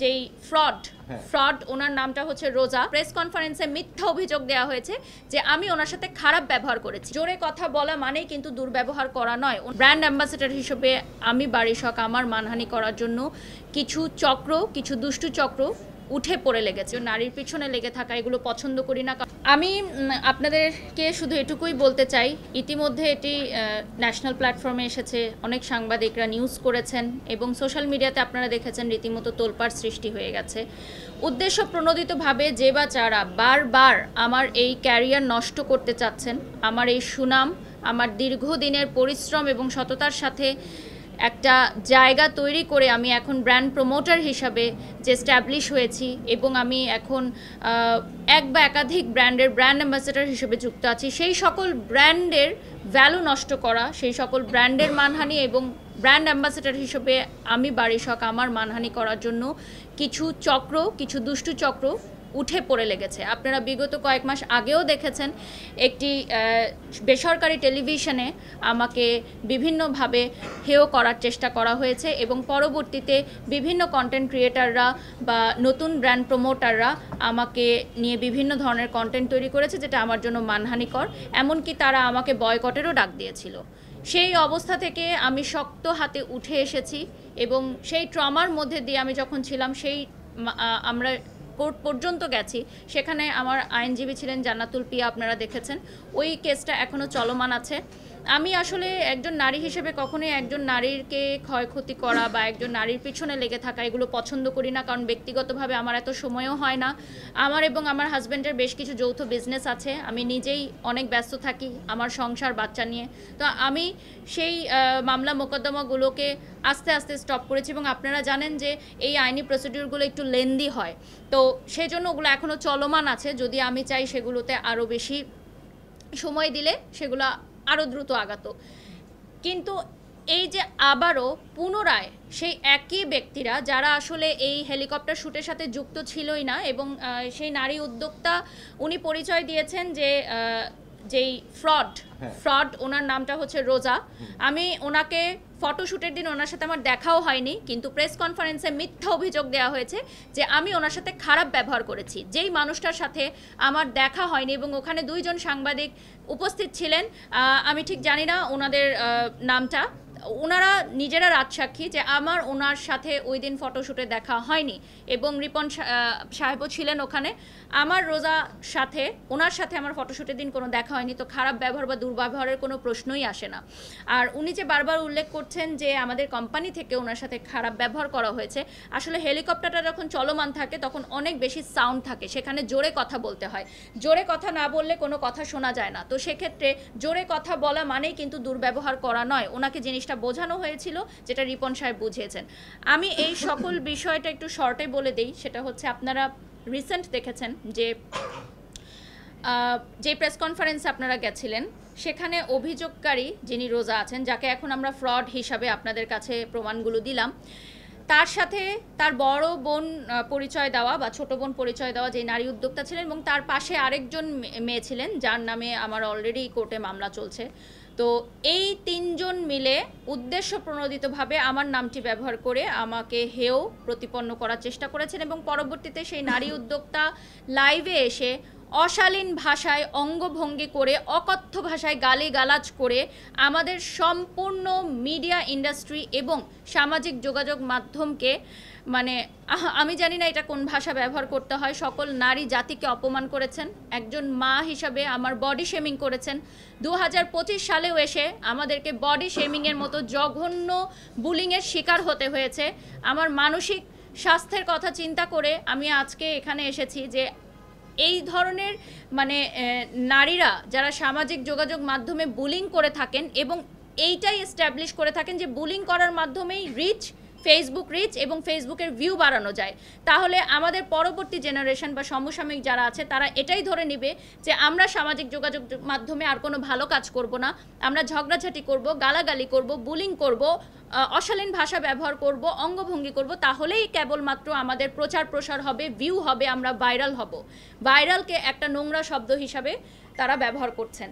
যেই ফ্রড ওনার নামটা হচ্ছে রোজা, প্রেস কনফারেন্সে মিথ্যা অভিযোগ দেওয়া হয়েছে যে আমি ওনার সাথে খারাপ ব্যবহার করেছি। জোরে কথা বলা মানেই কিন্তু দুর্ব্যবহার করা নয়। ব্র্যান্ড অ্যাম্বাসেডর হিসেবে আমি বাড়ির শখ আমার মানহানি করার জন্য কিছু দুষ্টু চক্র উঠে পড়ে লেগেছে। নারীর পিছনে লেগে থাকা এগুলো পছন্দ করি না। আমি আপনাদেরকে শুধু এটুকুই বলতে চাই, ইতিমধ্যে এটি ন্যাশনাল প্ল্যাটফর্মে এসেছে, অনেক সাংবাদিকরা নিউজ করেছেন এবং সোশ্যাল মিডিয়াতে আপনারা দেখেছেন রীতিমতো তোলপাড় সৃষ্টি হয়ে গেছে। উদ্দেশ্য প্রণোদিতভাবে যে বা যারা বারবার আমার এই ক্যারিয়ার নষ্ট করতে চাচ্ছেন, আমার এই সুনাম, আমার দীর্ঘদিনের পরিশ্রম এবং সততার সাথে একটা জায়গা তৈরি করে আমি এখন ব্র্যান্ড প্রমোটার হিসাবে যে স্ট্যাবলিশ হয়েছি এবং আমি এখন এক বা একাধিক ব্র্যান্ডের ব্র্যান্ড অ্যাম্বাসেডর হিসেবে যুক্ত আছি, সেই সকল ব্র্যান্ডের ভ্যালু নষ্ট করা, সেই সকল ব্র্যান্ডের মানহানি এবং ব্র্যান্ড অ্যাম্বাসেডর হিসেবে আমি বাড়ির শখ আমার মানহানি করার জন্য কিছু দুষ্টু চক্র উঠে পড়ে লেগেছে। আপনারা বিগত কয়েক মাস আগেও দেখেছেন একটি বেসরকারি টেলিভিশনে আমাকে বিভিন্নভাবে হেয় করার চেষ্টা করা হয়েছে এবং পরবর্তীতে বিভিন্ন কন্টেন্ট ক্রিয়েটাররা বা নতুন ব্র্যান্ড প্রমোটাররা আমাকে নিয়ে বিভিন্ন ধরনের কন্টেন্ট তৈরি করেছে, যেটা আমার জন্য মানহানিকর। এমনকি তারা আমাকে বয়কটেরও ডাক দিয়েছিল। সেই অবস্থা থেকে আমি শক্ত হাতে উঠে এসেছি এবং সেই ট্রমার মধ্যে দিয়ে আমি যখন ছিলাম, আমরা কোর্ট পর্যন্ত গেছি। সেখানে আমার আইনজীবী ছিলেন জান্নাতুল পিয়া, আপনারা দেখেছেন। ওই কেসটা এখনও চলমান আছে। আমি আসলে একজন নারী হিসেবে কখনোই একজন নারীকে ক্ষয়ক্ষতি করা বা একজন নারীর পিছনে লেগে থাকা এগুলো পছন্দ করি না, কারণ ব্যক্তিগতভাবে আমার এত সময়ও হয় না। আমার এবং আমার হাজব্যান্ডের বেশ কিছু যৌথ বিজনেস আছে, আমি নিজেই অনেক ব্যস্ত থাকি আমার সংসার বাচ্চা নিয়ে। তো আমি সেই মামলা মোকদ্দমাগুলোকে আস্তে আস্তে স্টপ করেছি এবং আপনারা জানেন যে এই আইনি প্রসিডিউরগুলো একটু লেন্দি হয়, তো সেজন্য ওগুলো এখনও চলমান আছে। যদি আমি চাই সেগুলোতে আরও বেশি সময় দিলে সেগুলো আরও দ্রুত আগাতো, কিন্তু এই যে আবারও পুনরায় সেই একই ব্যক্তিরা যারা আসলে এই হেলিকপ্টার শ্যুটের সাথে যুক্ত ছিলই না এবং সেই নারী উদ্যোক্তা উনি পরিচয় দিয়েছেন যে যেই ফ্রড ওনার নামটা হচ্ছে রোজা। আমি ওনাকে ফটোশ্যুটের দিন ওনার সাথে আমার দেখাও হয়নি, কিন্তু প্রেস কনফারেন্সে মিথ্যা অভিযোগ দেওয়া হয়েছে যে আমি ওনার সাথে খারাপ ব্যবহার করেছি। যেই মানুষটার সাথে আমার দেখা হয়নি এবং ওখানে দুইজন সাংবাদিক উপস্থিত ছিলেন, আমি ঠিক জানি না ওনাদের নামটা, ওনারা নিজেরা রাজসাক্ষী যে আমার ওনার সাথে ওই দিন ফটোশ্যুটে দেখা হয়নি এবং রিপন সাহেবও ছিলেন ওখানে। আমার ওনার সাথে আমার ফটোশ্যুটের দিন কোনো দেখা হয়নি, তো খারাপ ব্যবহার বা দুর্ব্যবহারের কোনো প্রশ্নই আসে না। আর উনি যে বারবার উল্লেখ করছেন যে আমাদের কোম্পানি থেকে ওনার সাথে খারাপ ব্যবহার করা হয়েছে, আসলে হেলিকপ্টারটা যখন চলমান থাকে তখন অনেক বেশি সাউন্ড থাকে, সেখানে জোরে কথা বলতে হয়, জোরে কথা না বললে কোনো কথা শোনা যায় না। তো সেক্ষেত্রে জোরে কথা বলা মানেই কিন্তু দুর্ব্যবহার করা নয়। ওনাকে জিনিসটা বোঝানো হয়েছিল, যেটা রিপন সাহেব বুঝিয়েছেন। আমি এই সকল বিষয়টা একটু শর্টে বলে দেই। সেটা হচ্ছে আপনারা রিসেন্ট দেখেছেন যে প্রেস কনফারেন্সে আপনারা গেছিলেন, সেখানে অভিযোগকারী যিনি রোজা আছেন, যাকে এখন আমরা ফ্রড হিসাবে আপনাদের কাছে প্রমাণগুলো দিলাম, তার সাথে তার বড় বোন পরিচয় দেওয়া বা ছোট বোন পরিচয় দেওয়া যে নারী উদ্যোক্তা ছিলেন এবং তার পাশে আরেকজন মেয়ে ছিলেন যার নামে আমার অলরেডি কোর্টে মামলা চলছে। তো এই তিনজন মিলে উদ্দেশ্য প্রণোদিতভাবে আমার নামটি ব্যবহার করে আমাকে হেয় প্রতিপন্ন করার চেষ্টা করেছেন এবং পরবর্তীতে সেই নারী উদ্যোক্তা লাইভে এসে অশালীন ভাষায় অঙ্গভঙ্গি করে, অকথ্য ভাষায় গালিগালাজ করে আমাদের সম্পূর্ণ মিডিয়া ইন্ডাস্ট্রি এবং সামাজিক যোগাযোগ মাধ্যমকে, মানে আমি জানি না এটা কোন ভাষা ব্যবহার করতে হয়, সকল নারী জাতিকে অপমান করেছেন। একজন মা হিসাবে আমার বডি শেমিং করেছেন। 2025 সালেও এসে আমাদেরকে বডি শেমিংয়ের মতো জঘন্য বুলিংয়ের শিকার হতে হয়েছে। আমার মানসিক স্বাস্থ্যের কথা চিন্তা করে আমি আজকে এখানে এসেছি যে এই ধরনের নারীরা যারা সামাজিক যোগাযোগ মাধ্যমে বুলিং করে থাকেন এবং এইটাই এস্টাবলিশ করে থাকেন যে বুলিং করার মাধ্যমেই ফেসবুক রিচ এবং ফেসবুকের ভিউ বাড়ানো যায়, তাহলে আমাদের পরবর্তী জেনারেশন বা সমসাময়িক যারা আছে তারা এটাই ধরে নেবে যে আমরা সামাজিক যোগাযোগ মাধ্যমে আর কোনো ভালো কাজ করব না, আমরা ঝগড়াঝাটি করব, গালাগালি করব, বুলিং করব, অশালীন ভাষা ব্যবহার করব, অঙ্গভঙ্গি করব, তাহলেই কেবলমাত্র আমাদের প্রচার প্রসার হবে, ভিউ হবে, আমরা ভাইরাল হব। ভাইরালকে একটা নোংরা শব্দ হিসাবে তারা ব্যবহার করছেন।